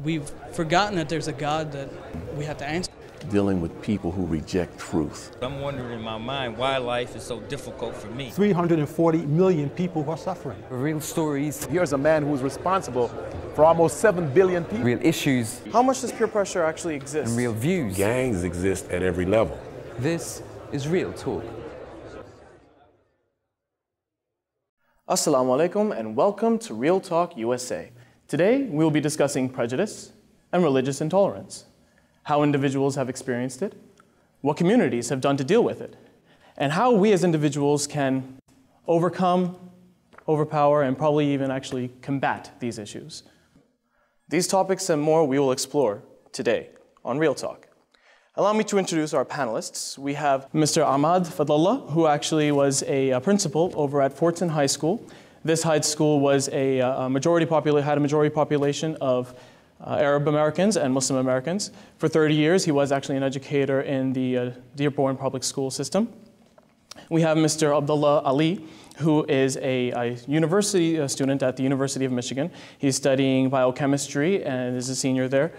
We've forgotten that there's a God that we have to answer. Dealing with people who reject truth. I'm wondering in my mind why life is so difficult for me. 340 million people who are suffering. Real stories. Here's a man who's responsible for almost 7 billion people. Real issues. How much does peer pressure actually exist? And real views. Gangs exist at every level. This is Real Talk. Assalamu alaikum and welcome to Real Talk USA. Today we will be discussing prejudice and religious intolerance, how individuals have experienced it, what communities have done to deal with it, and how we as individuals can overcome, overpower, and probably even actually combat these issues. These topics and more we will explore today on Real Talk. Allow me to introduce our panelists. We have Mr. Ahmad Fadlallah, who actually was a principal over at Fortson High School. This high school was had a majority population of Arab Americans and Muslim Americans. For 30 years, he was actually an educator in the Dearborn public school system. We have Mr. Abdullah Ali, who is a university student at the University of Michigan. He's studying biochemistry and is a senior there.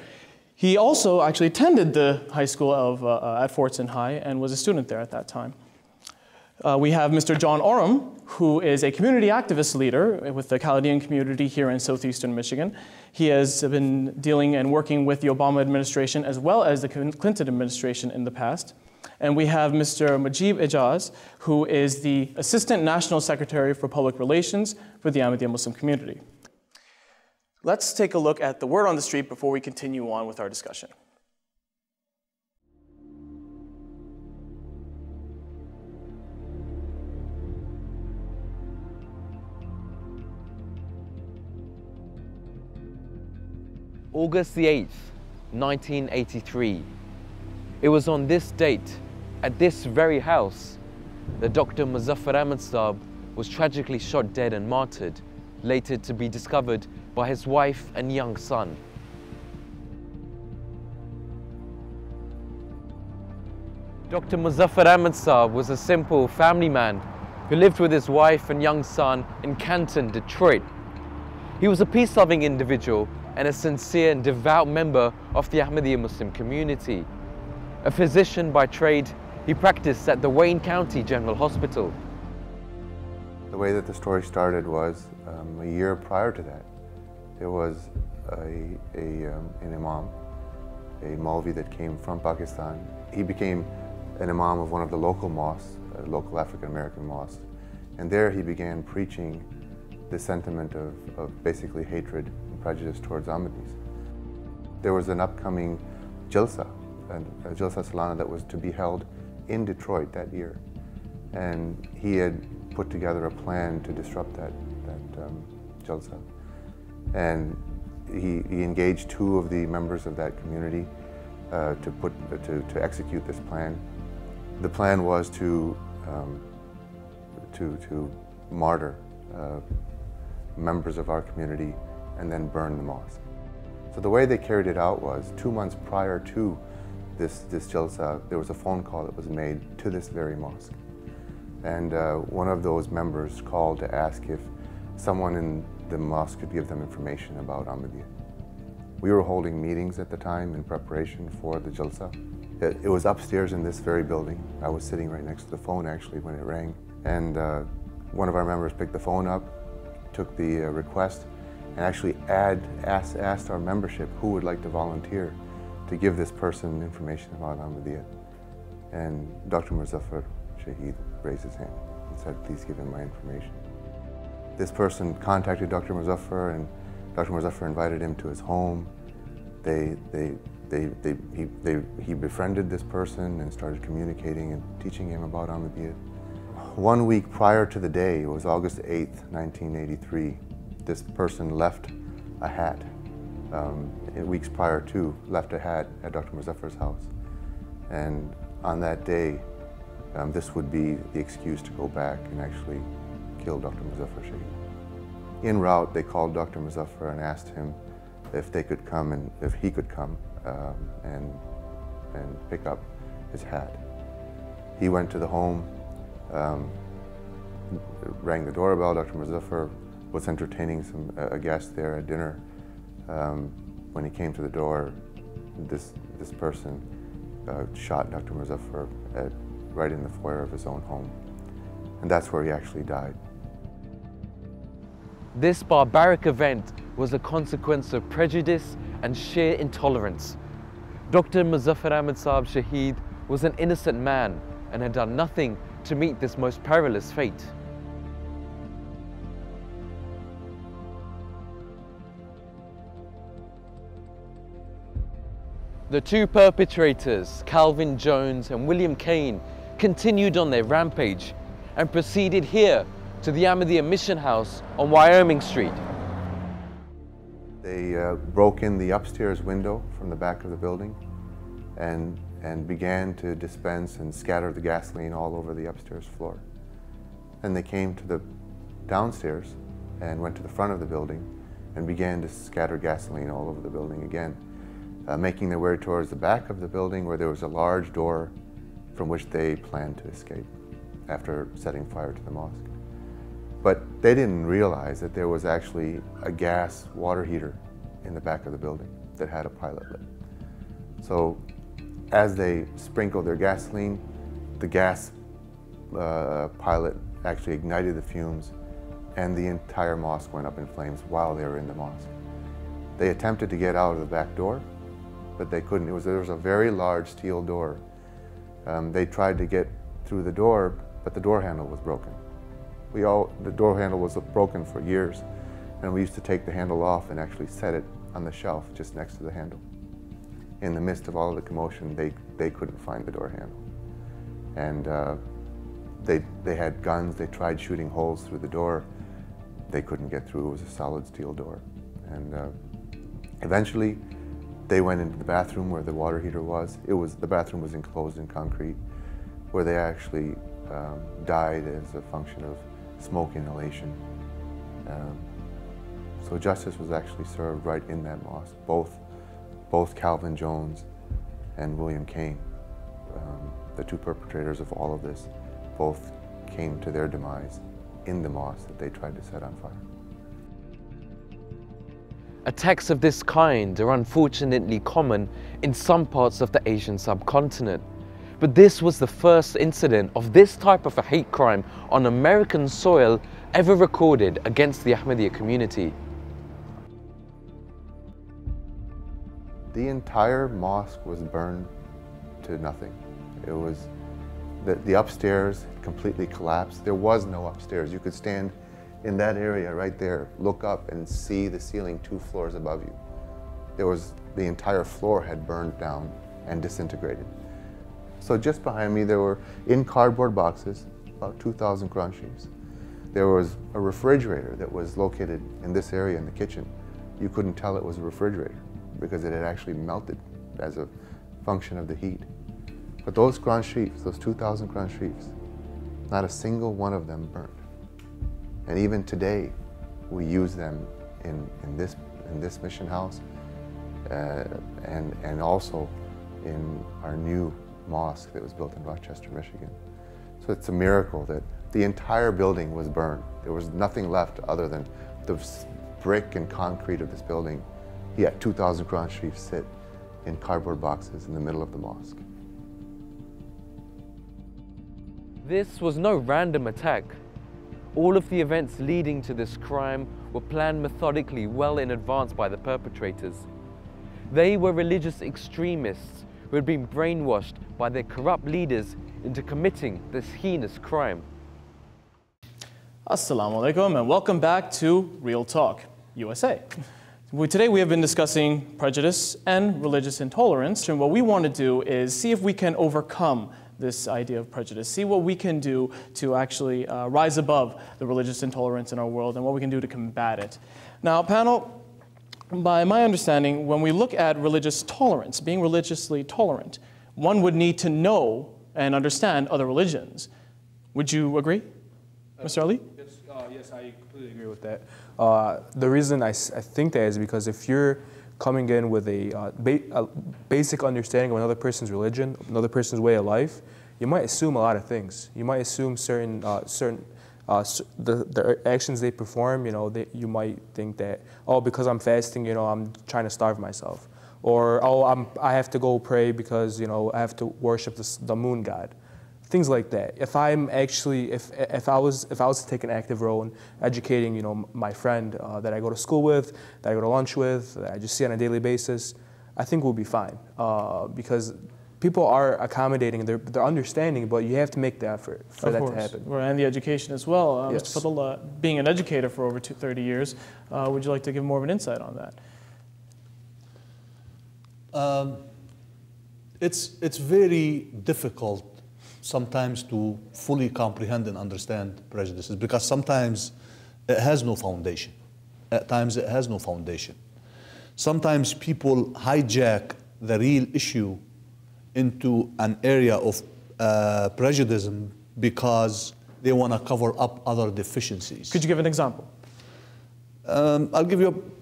He also actually attended the high school at Fortson High and was a student there at that time. We have Mr. John Oram, who is a community activist leader with the Chaldean community here in southeastern Michigan. He has been dealing and working with the Obama administration as well as the Clinton administration in the past. And we have Mr. Majib Ijaz, who is the Assistant National Secretary for Public Relations for the Ahmadiyya Muslim community. Let's take a look at the word on the street before we continue on with our discussion. August the 8th, 1983. It was on this date, at this very house, that Dr. Muzaffar Ahmad Saab was tragically shot dead and martyred, later to be discovered by his wife and young son. Dr. Muzaffar Ahmad Saab was a simple family man who lived with his wife and young son in Canton, Detroit. He was a peace-loving individual and a sincere and devout member of the Ahmadiyya Muslim community. A physician by trade, he practiced at the Wayne County General Hospital. The way that the story started was a year prior to that. There was an imam, a Maulvi that came from Pakistan. He became an imam of one of the local mosques, local African-American mosques. And there he began preaching the sentiment of basically hatred and prejudice towards Ahmadis. There was an upcoming Jalsa, a Jalsa Salana that was to be held in Detroit that year. And he had put together a plan to disrupt that Jalsa. And he engaged two of the members of that community to execute this plan. The plan was to martyr members of our community and then burn the mosque. So the way they carried it out was 2 months prior to this Jalsa, there was a phone call that was made to this very mosque. And one of those members called to ask if someone in the mosque could give them information about Ahmadiyya. We were holding meetings at the time in preparation for the Jalsa. It was upstairs in this very building. I was sitting right next to the phone actually when it rang. And one of our members picked the phone up, took the request, and actually asked our membership who would like to volunteer to give this person information about Ahmadiyya. And Dr. Muzaffar Shaheed raised his hand and said, please give him my information. This person contacted Dr. Muzaffar, and Dr. Muzaffar invited him to his home. He befriended this person and started communicating and teaching him about Ahmadiyya. 1 week prior to the day, it was August 8th, 1983, this person left a hat. Weeks prior to, left a hat at Dr. Muzaffar's house. And on that day, this would be the excuse to go back and actually kill Dr. Muzaffar Shaheed. En route, they called Dr. Muzaffar and asked him if they could come and if he could come and pick up his hat. He went to the home, rang the doorbell. Dr. Muzaffar was entertaining a guest there at dinner. When he came to the door, this person shot Dr. Muzaffar right in the foyer of his own home. And that's where he actually died. This barbaric event was a consequence of prejudice and sheer intolerance. Dr. Muzaffar Ahmad Saab Shaheed was an innocent man and had done nothing to meet this most perilous fate. The two perpetrators, Calvin Jones and William Kane, continued on their rampage and proceeded here to the Ahmadiyya Mission House on Wyoming Street. They broke in the upstairs window from the back of the building and began to dispense and scatter the gasoline all over the upstairs floor. Then they came to the downstairs and went to the front of the building and began to scatter gasoline all over the building again, making their way towards the back of the building where there was a large door from which they planned to escape after setting fire to the mosque. But they didn't realize that there was actually a gas water heater in the back of the building that had a pilot lit. So as they sprinkled their gasoline, the gas pilot actually ignited the fumes and the entire mosque went up in flames while they were in the mosque. They attempted to get out of the back door, but they couldn't. There was a very large steel door. They tried to get through the door, but the door handle was broken. The door handle was broken for years, and we used to take the handle off and actually set it on the shelf just next to the handle. In the midst of all of the commotion, they couldn't find the door handle. And they had guns, they tried shooting holes through the door. They couldn't get through, it was a solid steel door. And eventually, they went into the bathroom where the water heater was. The bathroom was enclosed in concrete, where they actually died as a function of smoke inhalation. So justice was actually served right in that mosque. Both Calvin Jones and William Kane, the two perpetrators of all of this, both came to their demise in the mosque that they tried to set on fire. Attacks of this kind are unfortunately common in some parts of the Asian subcontinent. But this was the first incident of this type of a hate crime on American soil ever recorded against the Ahmadiyya community. The entire mosque was burned to nothing. It was, the upstairs completely collapsed. There was no upstairs. You could stand in that area right there, look up and see the ceiling 2 floors above you. The entire floor had burned down and disintegrated. So just behind me, there were, in cardboard boxes, about 2,000 Quran Sharifs. There was a refrigerator that was located in this area in the kitchen. You couldn't tell it was a refrigerator because it had actually melted as a function of the heat. But those Quran Sharifs, those 2,000 Quran Sharifs, not a single one of them burned. And even today, we use them in this mission house and also in our new mosque that was built in Rochester, Michigan. So it's a miracle that the entire building was burned. There was nothing left other than the brick and concrete of this building. Yet 2,000 Quran Sharifs sit in cardboard boxes in the middle of the mosque. This was no random attack. All of the events leading to this crime were planned methodically well in advance by the perpetrators. They were religious extremists who had been brainwashed by their corrupt leaders into committing this heinous crime. Assalamu alaikum and welcome back to Real Talk USA. Today we have been discussing prejudice and religious intolerance, and what we want to do is see if we can overcome this idea of prejudice, see what we can do to actually rise above the religious intolerance in our world and what we can do to combat it. Now, panel, by my understanding, when we look at religious tolerance, being religiously tolerant, one would need to know and understand other religions. Would you agree, Mr. Ali? Yes, I completely agree with that. The reason I think that is because if you're coming in with a basic understanding of another person's religion, another person's way of life, you might assume a lot of things. You might assume certain the actions they perform, you might think that, oh, because I'm fasting, I'm trying to starve myself. Or, oh, I have to go pray because, I have to worship the moon god. Things like that. If I was to take an active role in educating, my friend that I go to school with, that I go to lunch with, that I just see on a daily basis, I think we'll be fine. Because people are accommodating, they're understanding, but you have to make the effort for that to happen. And the education as well. Yes. Mr. Fadl, being an educator for over 30 years, would you like to give more of an insight on that? It's very difficult sometimes to fully comprehend and understand prejudices because sometimes it has no foundation. At times it has no foundation. Sometimes people hijack the real issue into an area of prejudice because they want to cover up other deficiencies. Could you give an example? I'll give you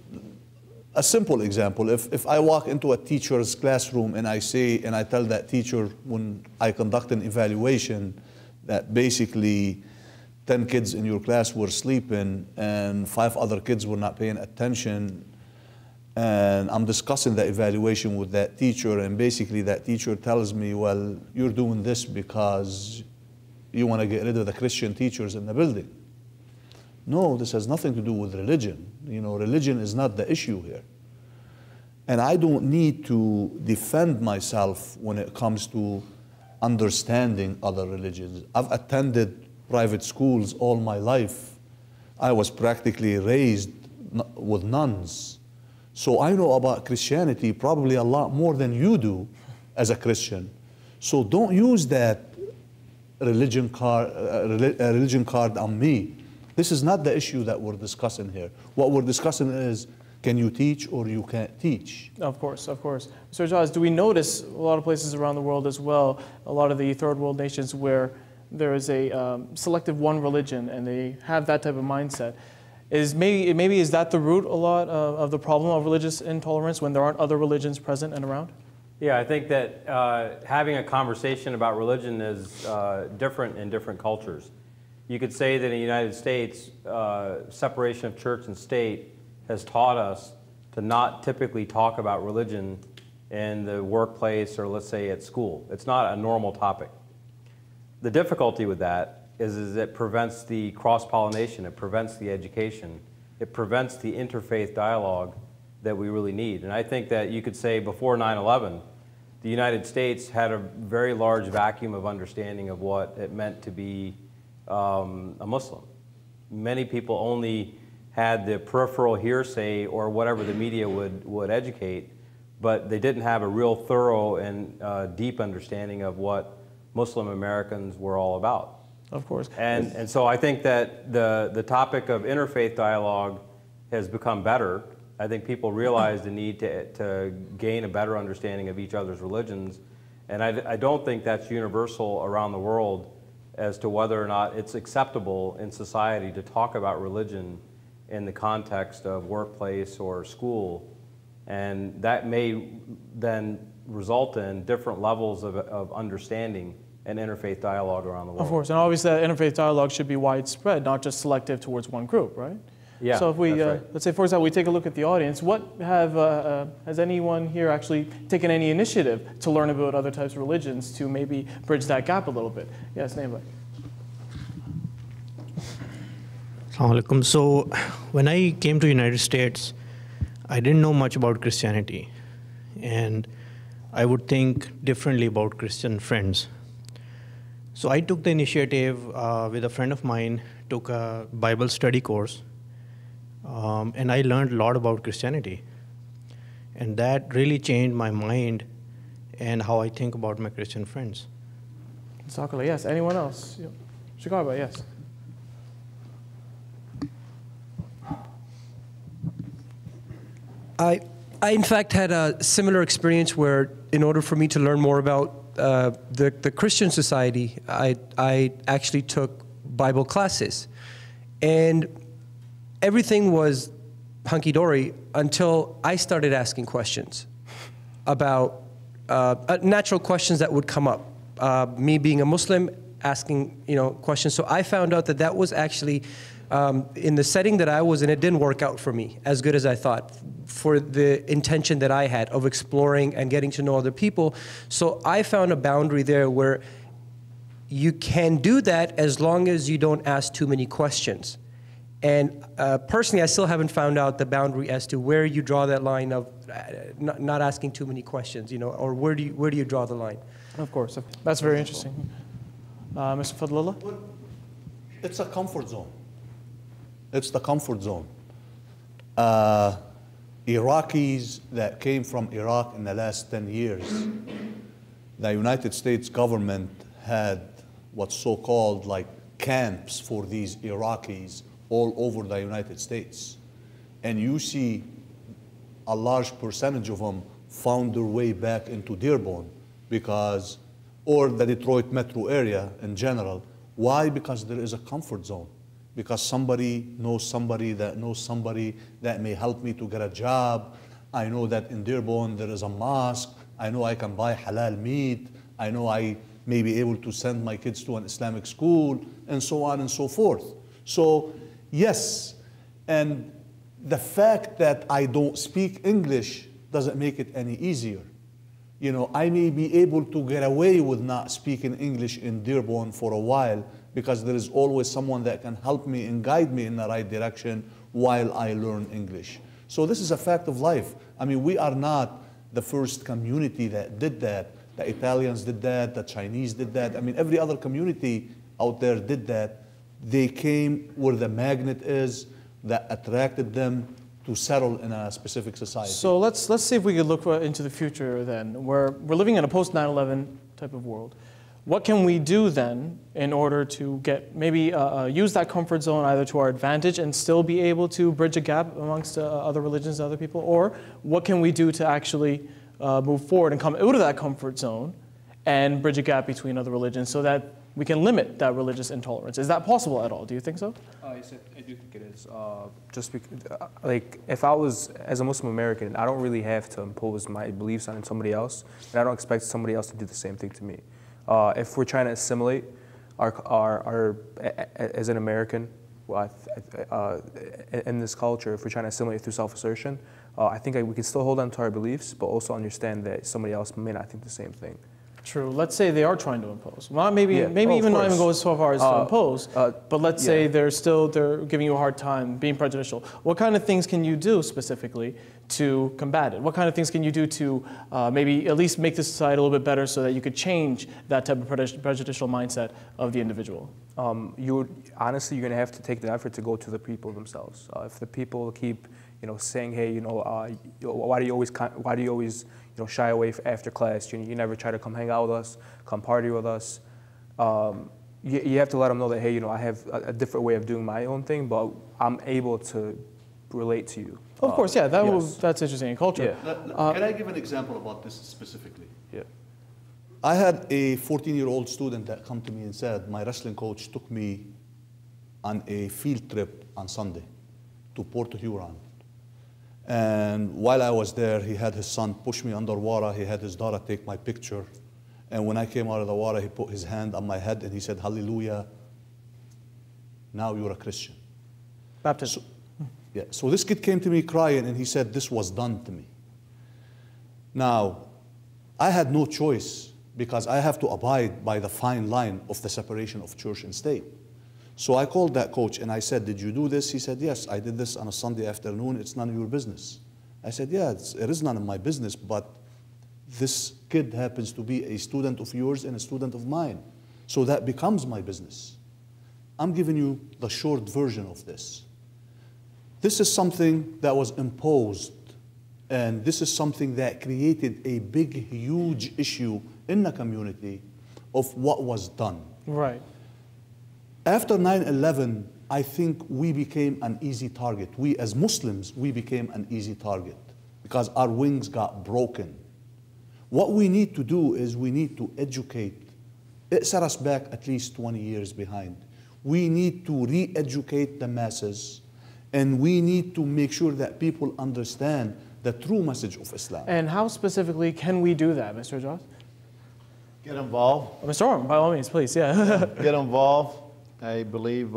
a simple example. If I walk into a teacher's classroom and I tell that teacher when I conduct an evaluation that basically 10 kids in your class were sleeping and 5 other kids were not paying attention, and I'm discussing the evaluation with that teacher, and basically that teacher tells me, well, you're doing this because you want to get rid of the Christian teachers in the building. No, this has nothing to do with religion. Religion is not the issue here. And I don't need to defend myself when it comes to understanding other religions. I've attended private schools all my life. I was practically raised with nuns. So I know about Christianity probably a lot more than you do as a Christian. So don't use that religion card on me. This is not the issue that we're discussing here. What we're discussing is, can you teach or you can't teach? Of course, of course. Mr. Jaz, do we notice a lot of places around the world as well, a lot of the third world nations where there is a selective one religion and they have that type of mindset? Maybe is that the root a lot of the problem of religious intolerance when there aren't other religions present and around? Yeah, I think that having a conversation about religion is different in different cultures. You could say that in the United States, separation of church and state has taught us to not typically talk about religion in the workplace or let's say at school. It's not a normal topic. The difficulty with that is it prevents the cross-pollination, it prevents the education, it prevents the interfaith dialogue that we really need. And I think that you could say before 9/11, the United States had a very large vacuum of understanding of what it meant to be a Muslim. Many people only had the peripheral hearsay or whatever the media would educate, but they didn't have a real thorough and deep understanding of what Muslim Americans were all about. Of course. And so I think that the topic of interfaith dialogue has become better. I think people realize the need to gain a better understanding of each other's religions. And I don't think that's universal around the world as to whether or not it's acceptable in society to talk about religion in the context of workplace or school. And that may then result in different levels of understanding and interfaith dialogue around the world. Of course, and obviously that interfaith dialogue should be widespread, not just selective towards one group, right? Yeah, so if we, right. let's say for example, we take a look at the audience, has anyone here actually taken any initiative to learn about other types of religions to maybe bridge that gap a little bit? Yes, Naima. Assalamu alaikum. So when I came to United States, I didn't know much about Christianity, and I would think differently about Christian friends. So I took the initiative with a friend of mine, took a Bible study course, and I learned a lot about Christianity. And that really changed my mind and how I think about my Christian friends. Sakala, yes. Anyone else? Chicago, yes. I in fact had a similar experience where in order for me to learn more about the Christian society, I actually took Bible classes. And everything was hunky-dory until I started asking questions about natural questions that would come up. Me being a Muslim, asking, questions. So I found out that that was actually, in the setting that I was in, it didn't work out for me as good as I thought, for the intention that I had of exploring and getting to know other people. So I found a boundary there where you can do that as long as you don't ask too many questions. And personally, I still haven't found out the boundary as to where you draw that line of not asking too many questions, or where do you draw the line? Of course, that's very interesting. Mr. Fadlallah? It's a comfort zone. It's the comfort zone. Iraqis that came from Iraq in the last 10 years, the United States government had what's so-called like camps for these Iraqis all over the United States. And you see a large percentage of them found their way back into Dearborn because, or the Detroit metro area in general. Why? Because there is a comfort zone. Because somebody knows somebody that knows somebody that may help me to get a job. I know that in Dearborn there is a mosque. I know I can buy halal meat. I know I may be able to send my kids to an Islamic school, and so on and so forth. So, yes, and the fact that I don't speak English doesn't make it any easier. I may be able to get away with not speaking English in Dearborn for a while because there is always someone that can help me and guide me in the right direction while I learn English. So this is a fact of life. I mean, we are not the first community that did that. The Italians did that, the Chinese did that. I mean, every other community out there did that. They came where the magnet is that attracted them to settle in a specific society. So let's see if we could look into the future then. We're living in a post-9/11 type of world. What can we do then in order to get maybe use that comfort zone either to our advantage and still be able to bridge a gap amongst other religions and other people? Or what can we do to actually move forward and come out of that comfort zone and bridge a gap between other religions so that we can limit that religious intolerance? Is that possible at all? Do you think so? Yes, I do think it is. Just because, like, if I was, as a Muslim American, I don't really have to impose my beliefs on somebody else, and I don't expect somebody else to do the same thing to me. If we're trying to assimilate our as an American, in this culture, if we're trying to assimilate through self-assertion, I think we can still hold on to our beliefs, but also understand that somebody else may not think the same thing. True. Let's say they are trying to impose. Well, maybe even not even go so far as to impose, but let's say they're giving you a hard time, being prejudicial. What kind of things can you do specifically to combat it? What kind of things can you do to maybe at least make the society a little bit better so that you could change that type of prejudicial mindset of the individual? Honestly, you're going to have to take the effort to go to the people themselves. If the people keep, saying, hey, why do you always shy away after class? You never try to come hang out with us, come party with us. You have to let them know that, hey, I have a different way of doing my own thing, but I'm able to relate to you. Of course, yeah, that's interesting in culture. Yeah. Can I give an example about this specifically? Yeah. I had a 14-year-old student that come to me and said, my wrestling coach took me on a field trip on Sunday to Puerto Huron. And while I was there, he had his son push me underwater. He had his daughter take my picture. And when I came out of the water, he put his hand on my head and he said, hallelujah, now you're a Christian. Baptism. So this kid came to me crying and he said, this was done to me. Now, I had no choice because I have to abide by the fine line of the separation of church and state. So I called that coach and I said, did you do this? He said, yes, I did this on a Sunday afternoon. It's none of your business. I said, yeah, it is none of my business, but this kid happens to be a student of yours and a student of mine. So that becomes my business. I'm giving you the short version of this. This is something that was imposed, and this is something that created a big, huge issue in the community of what was done. Right. After 9/11, I think we became an easy target. We as Muslims, we became an easy target because our wings got broken. What we need to do is we need to educate. It set us back at least 20 years behind. We need to re-educate the masses, and we need to make sure that people understand the true message of Islam. And how specifically can we do that, Mr. Joss? Get involved. Mr. Orm, by all means, please, yeah. Get involved. I believe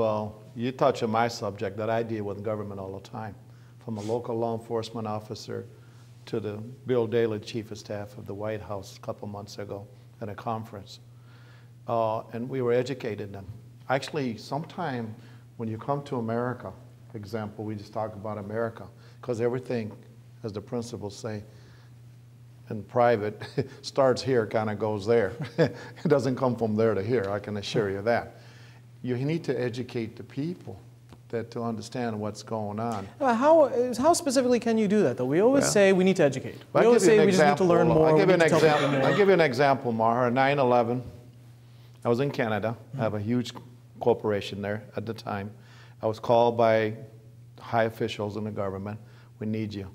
you touch on my subject that I deal with government all the time, from a local law enforcement officer to the Bill Daley, Chief of Staff of the White House a couple months ago at a conference. And we were educated then. Actually, sometime when you come to America, for example, we just talk about America, because everything, as the principals say, in private, starts here, kind of goes there. It doesn't come from there to here, I can assure you that. You need to educate the people to understand what's going on. How specifically can you do that, though? We always say we need to educate. We always say we just need to learn more. I'll give you an example, Maher. 9/11, I was in Canada. I have a huge corporation there at the time. I was called by high officials in the government. We need you.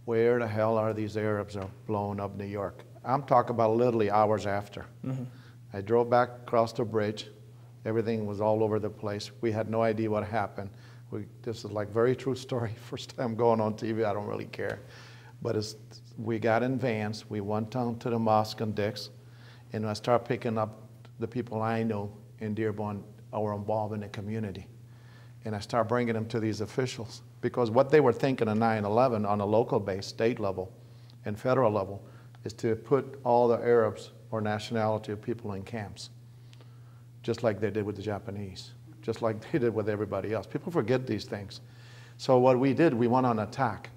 Where the hell are these Arabs are blowing up New York? I'm talking about literally hours after. I drove back across the bridge. Everything was all over the place. We had no idea what happened. This is like very true story. First time going on TV, I don't really care. But we got in vans. We went down to the mosque in Dix, and I started picking up the people I know in Dearborn that were involved in the community. And I started bringing them to these officials. Because what they were thinking of 9/11 on a local base, state level, and federal level, is to put all the Arabs or nationality of people in camps, just like they did with the Japanese, just like they did with everybody else. People forget these things. So what we did, we went on attack.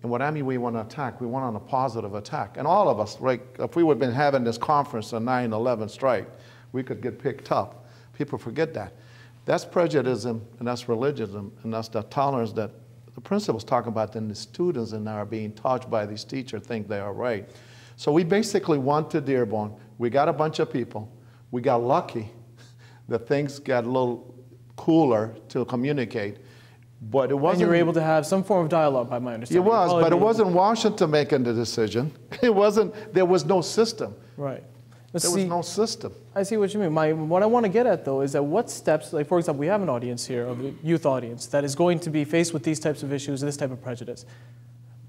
And what I mean we went on attack, we went on a positive attack. And all of us, like, if we would have been having this conference on 9/11 strike, we could get picked up. People forget that. That's prejudice, and that's religion, and that's the tolerance that the principals talk about, and the students and are being taught by these teachers think they are right. So we basically went to Dearborn. We got a bunch of people. We got lucky that things got a little cooler to communicate. But it wasn't. And you were able to have some form of dialogue, by my understanding. It was, but it wasn't Washington making the decision. It wasn't, there was no system. Right. There was no system. I see what you mean. What I want to get at, though, is that what steps, like for example, we have an audience here, a youth audience, that is going to be faced with these types of issues, this type of prejudice.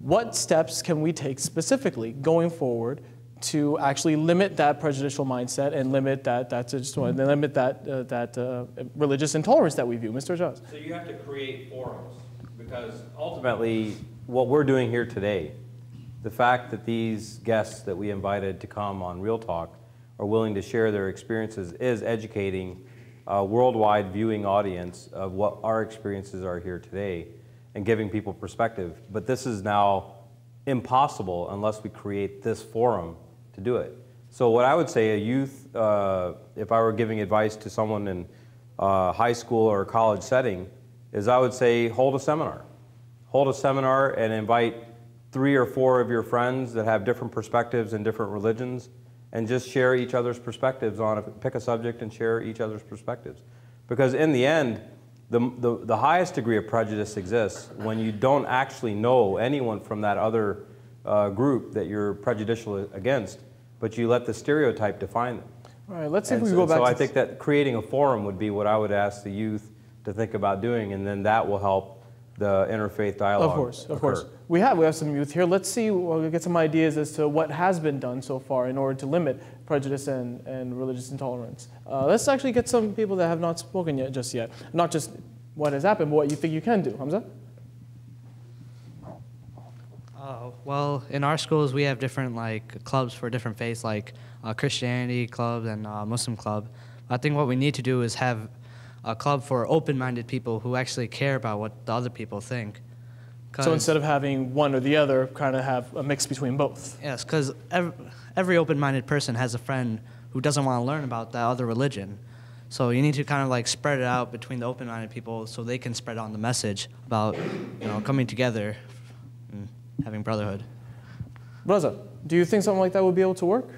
What steps can we take specifically going forward to actually limit that prejudicial mindset and limit that religious intolerance that we view? Mr. Ajaz. So you have to create forums, because ultimately what we're doing here today, the fact that these guests that we invited to come on Real Talk are willing to share their experiences is educating a worldwide viewing audience of what our experiences are here today and giving people perspective. But this is now impossible unless we create this forum to do it. So what I would say, a youth, if I were giving advice to someone in high school or college setting, is I would say hold a seminar. Hold a seminar and invite 3 or 4 of your friends that have different perspectives and different religions, and just share each other's perspectives on it. Pick a subject and share each other's perspectives. Because in the end, the highest degree of prejudice exists when you don't actually know anyone from that other group that you're prejudicial against, but you let the stereotype define them. All right, let's see if we go back to... So I think that creating a forum would be what I would ask the youth to think about doing, and then that will help the interfaith dialogue. Of course. We have some youth here. Let's see, we'll get some ideas as to what has been done so far in order to limit prejudice and religious intolerance. Let's actually get some people that have not spoken yet, not just what has happened, but what you think you can do. Hamza? Well, in our schools, we have different clubs for different faiths, like Christianity club and Muslim club. I think what we need to do is have a club for open-minded people who actually care about what the other people think. So instead of having one or the other, kind of have a mix between both. Yes, because every open-minded person has a friend who doesn't want to learn about that other religion. So you need to kind of spread it out between the open-minded people so they can spread on the message about coming together and having brotherhood. Raza, do you think something like that would be able to work?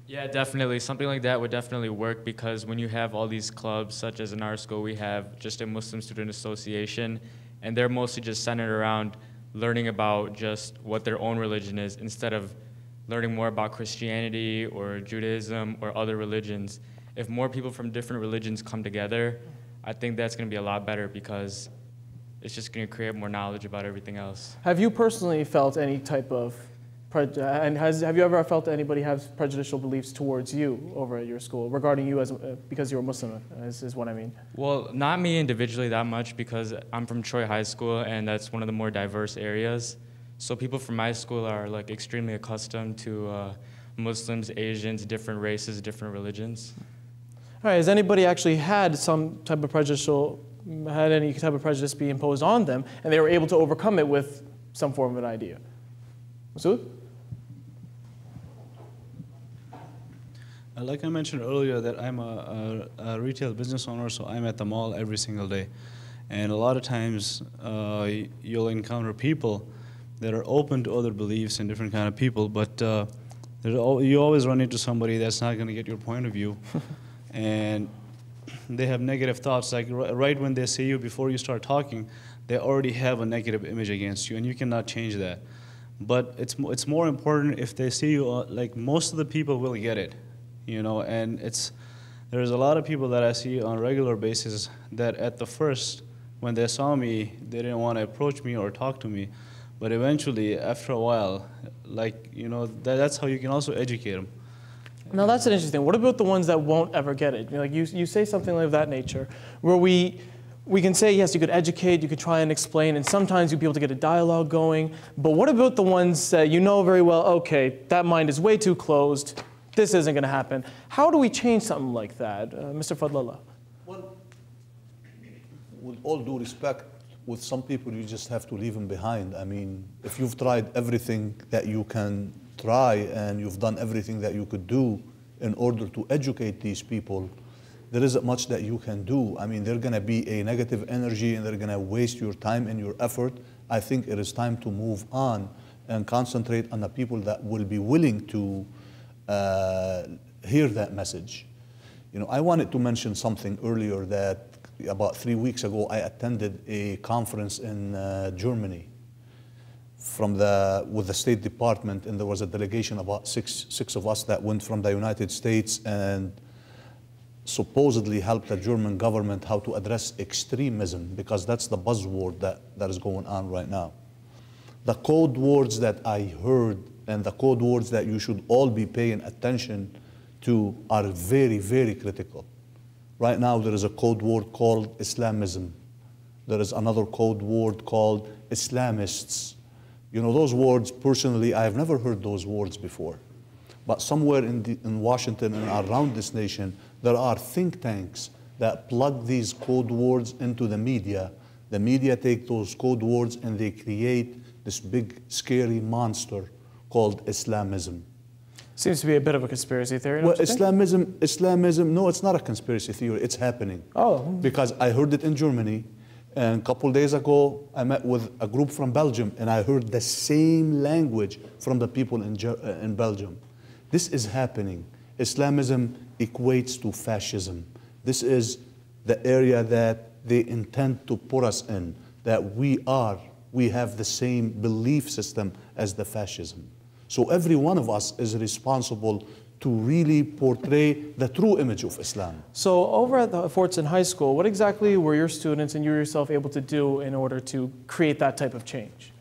Yeah, definitely. Something like that would definitely work, because when you have all these clubs, such as in our school, we have just a Muslim Student Association, and they're mostly just centered around learning about just what their own religion is instead of learning more about Christianity or Judaism or other religions. If more people from different religions come together, I think that's going to be a lot better, because it's just going to create more knowledge about everything else. Have you personally felt any type of And have you ever felt that anybody has prejudicial beliefs towards you over at your school, regarding you as because you're a Muslim, is what I mean? Well, not me individually that much, because I'm from Troy High School, and that's one of the more diverse areas. So people from my school are like extremely accustomed to Muslims, Asians, different races, different religions. All right, has anybody actually had some type of any type of prejudice be imposed on them, and they were able to overcome it with some form of an idea? Masood? Like I mentioned earlier, that I'm a retail business owner, so I'm at the mall every single day. And a lot of times you'll encounter people that are open to other beliefs and different kind of people, but you always run into somebody that's not going to get your point of view. And they have negative thoughts, like right when they see you, before you start talking, they already have a negative image against you, and you cannot change that. But it's more important if they see you, like most of the people will get it. You know, and there's a lot of people that I see on a regular basis that at the first, when they saw me, they didn't want to approach me or talk to me. But eventually, after a while, like, you know, that's how you can also educate them. Now that's an interesting. What about the ones that won't ever get it? Like you say something of that nature, where we can say, yes, you could educate, you could try and explain, and sometimes you'd be able to get a dialogue going. But what about the ones that you know very well, okay, that mind is way too closed, this isn't going to happen. How do we change something like that? Mr. Fadlallah. Well, with all due respect, with some people you just have to leave them behind. I mean, if you've tried everything that you can try and you've done everything that you could do in order to educate these people, there isn't much that you can do. I mean, they're going to be a negative energy and they're going to waste your time and your effort. I think it is time to move on and concentrate on the people that will be willing to hear that message. You know, I wanted to mention something earlier that about 3 weeks ago I attended a conference in Germany with the State Department, and there was a delegation, about six of us, that went from the United States and supposedly helped the German government how to address extremism, because that's the buzzword that is going on right now. The code words that I heard and the code words that you should all be paying attention to are very, very critical. Right now there is a code word called Islamism. There is another code word called Islamists. You know, those words, personally, I have never heard those words before. But somewhere in Washington and around this nation, there are think tanks that plug these code words into the media. The media take those code words and they create this big, scary monster called Islamism. Seems to be a bit of a conspiracy theory. Well, Islamism, no, it's not a conspiracy theory. It's happening. Oh. Because I heard it in Germany, and a couple days ago, I met with a group from Belgium, and I heard the same language from the people in Belgium. This is happening. Islamism equates to fascism. This is the area that they intend to put us in, that we have the same belief system as the fascism. So every one of us is responsible to really portray the true image of Islam. So over at the Fortson High School, what exactly were your students and you yourself able to do in order to create that type of change?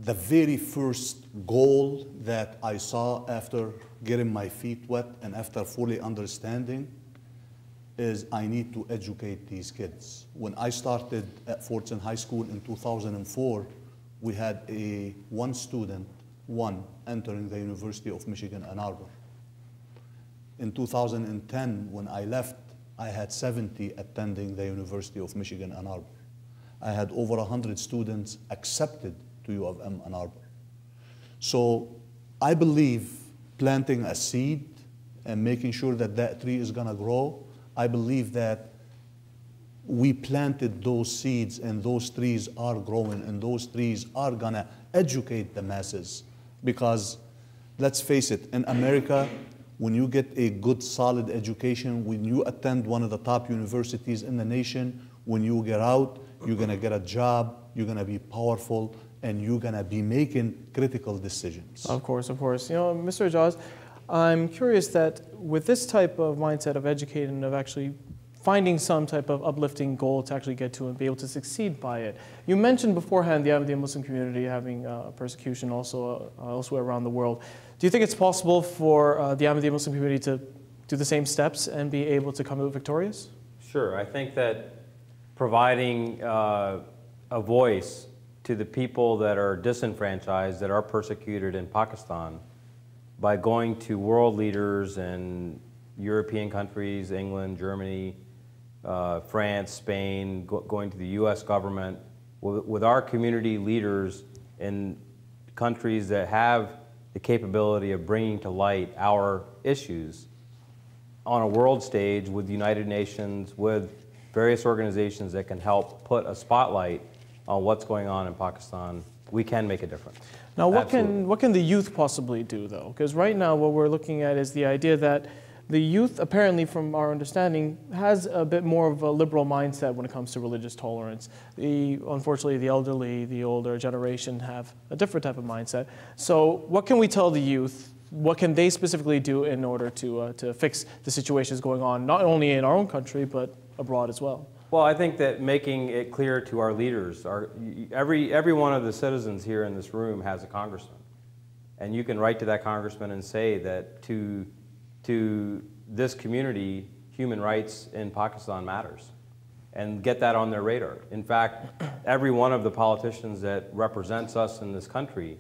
The very first goal that I saw after getting my feet wet and after fully understanding is I need to educate these kids. When I started at Fortson High School in 2004, we had one student entering the University of Michigan, Ann Arbor. In 2010, when I left, I had 70 attending the University of Michigan, Ann Arbor. I had over 100 students accepted to U of M, Ann Arbor. So I believe planting a seed and making sure that that tree is going to grow, I believe that we planted those seeds and those trees are growing and those trees are going to educate the masses. Because let's face it, in America, when you get a good, solid education, when you attend one of the top universities in the nation, when you get out, you're going to get a job, you're going to be powerful, and you're going to be making critical decisions. Of course, of course. You know, Mr. Ajaz, I'm curious that with this type of mindset of educating, of actually finding some type of uplifting goal to actually get to and be able to succeed by it. You mentioned beforehand the Ahmadiyya Muslim community having persecution also elsewhere around the world. Do you think it's possible for the Ahmadiyya Muslim community to do the same steps and be able to come out victorious? Sure. I think that providing a voice to the people that are disenfranchised, that are persecuted in Pakistan, by going to world leaders in European countries, England, Germany, France, Spain, going to the US government, with our community leaders in countries that have the capability of bringing to light our issues on a world stage with the United Nations, with various organizations that can help put a spotlight on what's going on in Pakistan, we can make a difference. Now, what can the youth possibly do, though? Because right now what we're looking at is the idea that the youth, apparently from our understanding, has a bit more of a liberal mindset when it comes to religious tolerance. Unfortunately, the elderly, the older generation have a different type of mindset. So what can we tell the youth? What can they specifically do in order to fix the situations going on, not only in our own country, but abroad as well? Well, I think that making it clear to our leaders, every one of the citizens here in this room has a congressman. And you can write to that congressman and say that to this community, human rights in Pakistan matters, and get that on their radar. In fact, every one of the politicians that represents us in this country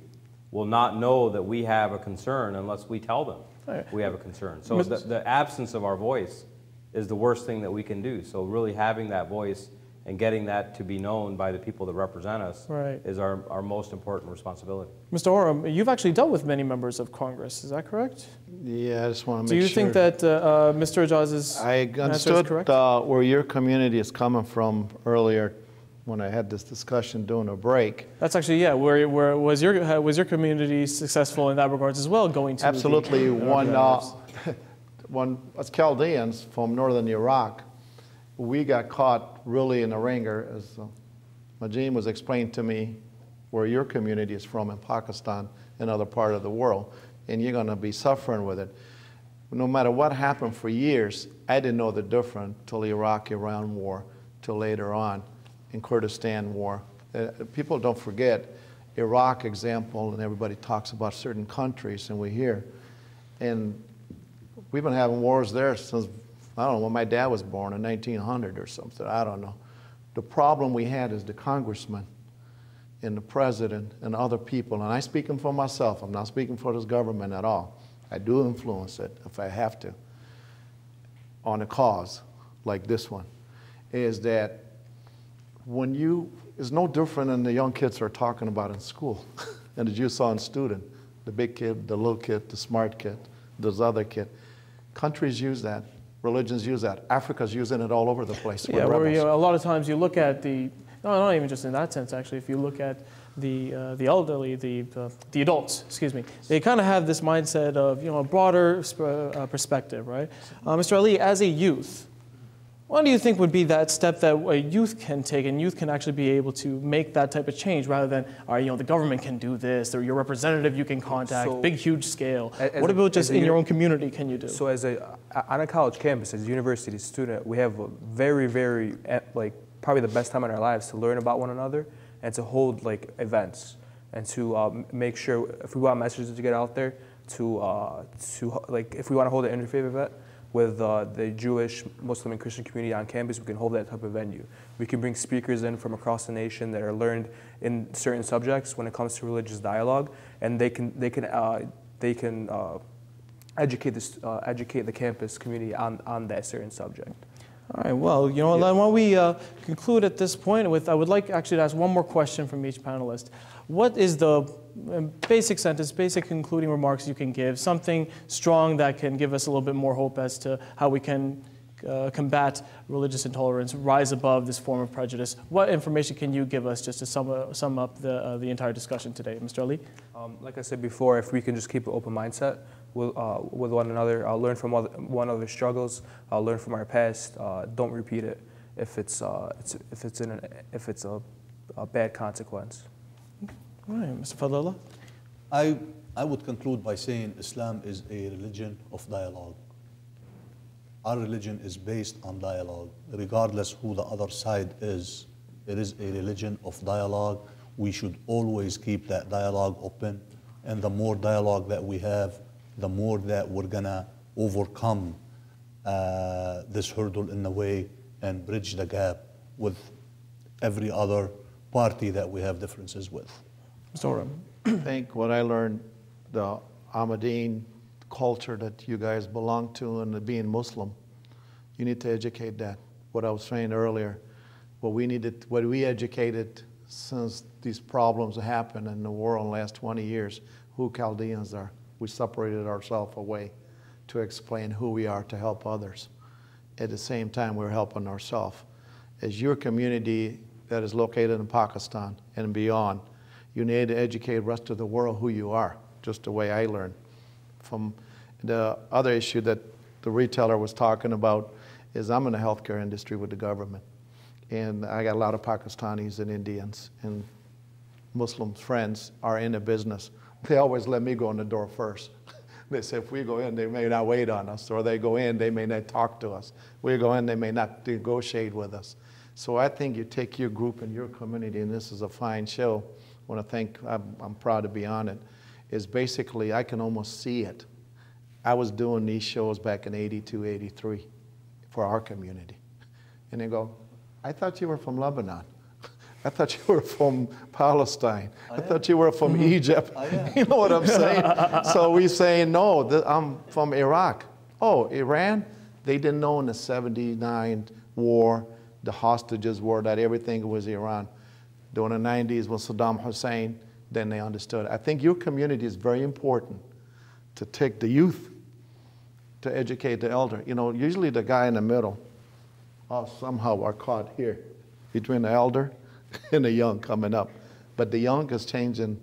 will not know that we have a concern unless we tell them we have a concern. So the absence of our voice is the worst thing that we can do. So really having that voice and getting that to be known by the people that represent us is our most important responsibility. Mr. Oram, you've actually dealt with many members of Congress, is that correct? Yeah, I just want to make sure. Do you think that Mr. Ijaz's answer is correct? I understood where your community is coming from earlier when I had this discussion during a break. That's actually, yeah, where was your community successful in that regards as well, going to Absolutely. When us Chaldeans from northern Iraq, we got caught really in a ringer, as Majim was explaining to me where your community is from in Pakistan and other part of the world, and you're going to be suffering with it. No matter what happened for years, I didn't know the difference till the Iraq-Iran war, till later on in Kurdistan war. People don't forget Iraq example, and everybody talks about certain countries, and we hear, and we've been having wars there since, I don't know, when my dad was born in 1900 or something, I don't know. The problem we had is the congressman and the president and other people, and I'm speaking for myself, I'm not speaking for this government at all. I do influence it if I have to on a cause like this one, is that when it's no different than the young kids are talking about in school and as you saw in student, the big kid, the little kid, the smart kid, those other kid. Countries use that. Religions use that. Africa's using it all over the place. Yeah, where a lot of times you look at not even just in that sense, actually, if you look at the elderly, the adults, excuse me, they kind of have this mindset of, a broader perspective, right? Mr. Ali, as a youth, what do you think would be that step that a youth can take and youth can actually be able to make that type of change rather than, the government can do this or your representative you can contact, big, huge scale. What about just in your own community can you do? So on a college campus, as a university student, we have a very, very, probably the best time in our lives to learn about one another and to hold events and to make sure if we want messages to get out there if we want to hold an interfaith event with the Jewish, Muslim, and Christian community on campus, we can hold that type of venue. We can bring speakers in from across the nation that are learned in certain subjects when it comes to religious dialogue, and they can educate the campus community on that certain subject. All right, well, why don't we conclude at this point with, I would like actually to ask one more question from each panelist. What is the basic sentence, basic concluding remarks you can give, something strong that can give us a little bit more hope as to how we can combat religious intolerance, rise above this form of prejudice? What information can you give us just to sum up the entire discussion today? Mr. Ali? Like I said before, if we can just keep an open mindset with one another, learn from one another's struggles, learn from our past, don't repeat it if it's a bad consequence. All right, Mr. Fadlallah? I would conclude by saying Islam is a religion of dialogue. Our religion is based on dialogue, regardless who the other side is. It is a religion of dialogue. We should always keep that dialogue open. And the more dialogue that we have, the more that we're gonna overcome this hurdle in a way and bridge the gap with every other party that we have differences with. I think what I learned, the Ahmadiyya culture that you guys belong to and being Muslim, you need to educate that. What I was saying earlier, what we educated since these problems happened in the world in the last 20 years, who Chaldeans are. We separated ourselves away to explain who we are to help others. At the same time, we're helping ourselves. As your community that is located in Pakistan and beyond, you need to educate the rest of the world who you are, just the way I learned. From the other issue that the retailer was talking about is I'm in the healthcare industry with the government. And I got a lot of Pakistanis and Indians and Muslim friends are in the business. They always let me go in the door first. They say if we go in, they may not wait on us, or they go in, they may not talk to us. We go in, they may not negotiate with us. So I think you take your group and your community, and this is a fine show. I want to thank, I'm proud to be on it, is basically I can almost see it. I was doing these shows back in 82, 83 for our community. And they go, I thought you were from Lebanon. I thought you were from Palestine. I thought you were from Egypt. You know what I'm saying? So we say, no, I'm from Iraq. Oh, Iran? They didn't know in the 79 war, the hostages war, that everything was Iran. During the 90s with Saddam Hussein, then they understood. I think your community is very important to take the youth to educate the elder. You know, usually the guy in the middle somehow are caught here between the elder and the young coming up. But the young is changing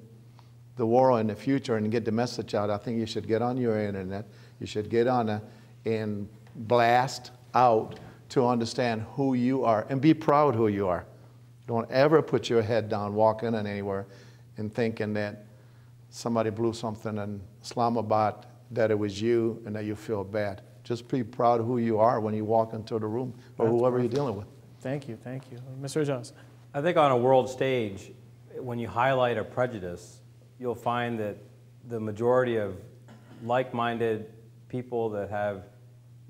the world in the future and get the message out. I think you should get on your internet. You should get on and blast out to understand who you are and be proud who you are. Don't ever put your head down walking in anywhere and thinking that somebody blew something in Islamabad, that it was you and that you feel bad. Just be proud of who you are when you walk into the room or whoever you're dealing with. Thank you. Mr. Ijaz. I think on a world stage, when you highlight a prejudice, you'll find that the majority of like-minded people that have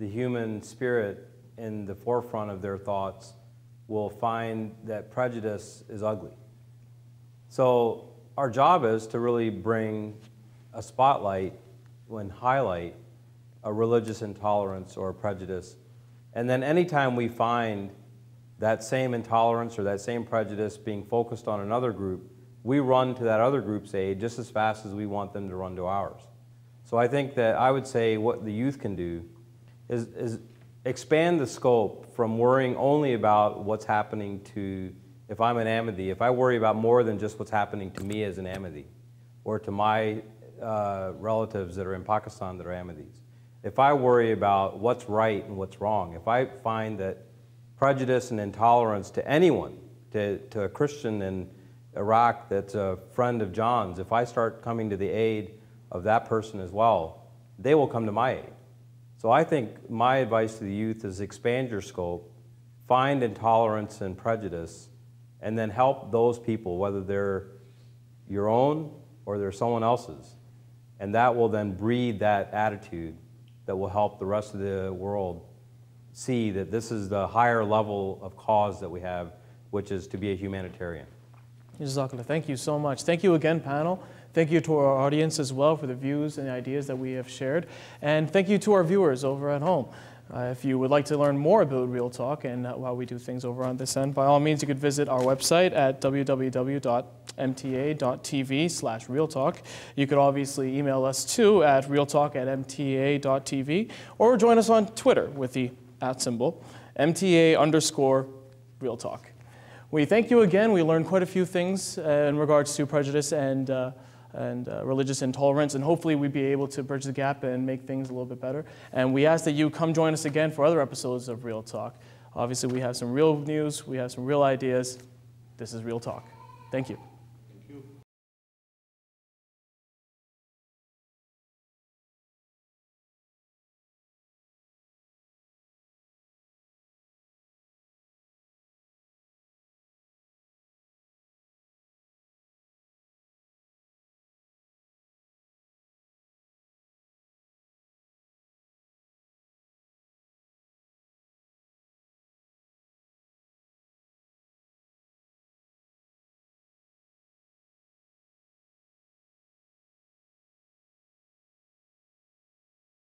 the human spirit in the forefront of their thoughts will find that prejudice is ugly. So our job is to really bring a spotlight and highlight a religious intolerance or a prejudice. And then anytime we find that same intolerance or that same prejudice being focused on another group, we run to that other group's aid just as fast as we want them to run to ours. So I think that I would say what the youth can do is expand the scope from worrying only about what's happening to, if I'm an Ahmadi, if I worry about more than just what's happening to me as an Ahmadi or to my relatives that are in Pakistan that are Ahmadis. If I worry about what's right and what's wrong, if I find that prejudice and intolerance to anyone, to a Christian in Iraq that's a friend of John's, if I start coming to the aid of that person as well, they will come to my aid. So I think my advice to the youth is expand your scope, find intolerance and prejudice, and then help those people, whether they're your own or they're someone else's. And that will then breed that attitude that will help the rest of the world see that this is the higher level of cause that we have, which is to be a humanitarian. Jazakallah. Thank you so much. Thank you again, panel. Thank you to our audience as well for the views and ideas that we have shared. And thank you to our viewers over at home. If you would like to learn more about Real Talk and how we do things over on this end, by all means, you could visit our website at www.mta.tv/realtalk. You could obviously email us too at realtalk@mta.tv, or join us on Twitter with the @ MTA_Real Talk. We thank you again. We learned quite a few things in regards to prejudice and religious intolerance, and hopefully we'll be able to bridge the gap and make things a little bit better. And we ask that you come join us again for other episodes of Real Talk. Obviously, we have some real news, we have some real ideas. This is Real Talk. Thank you.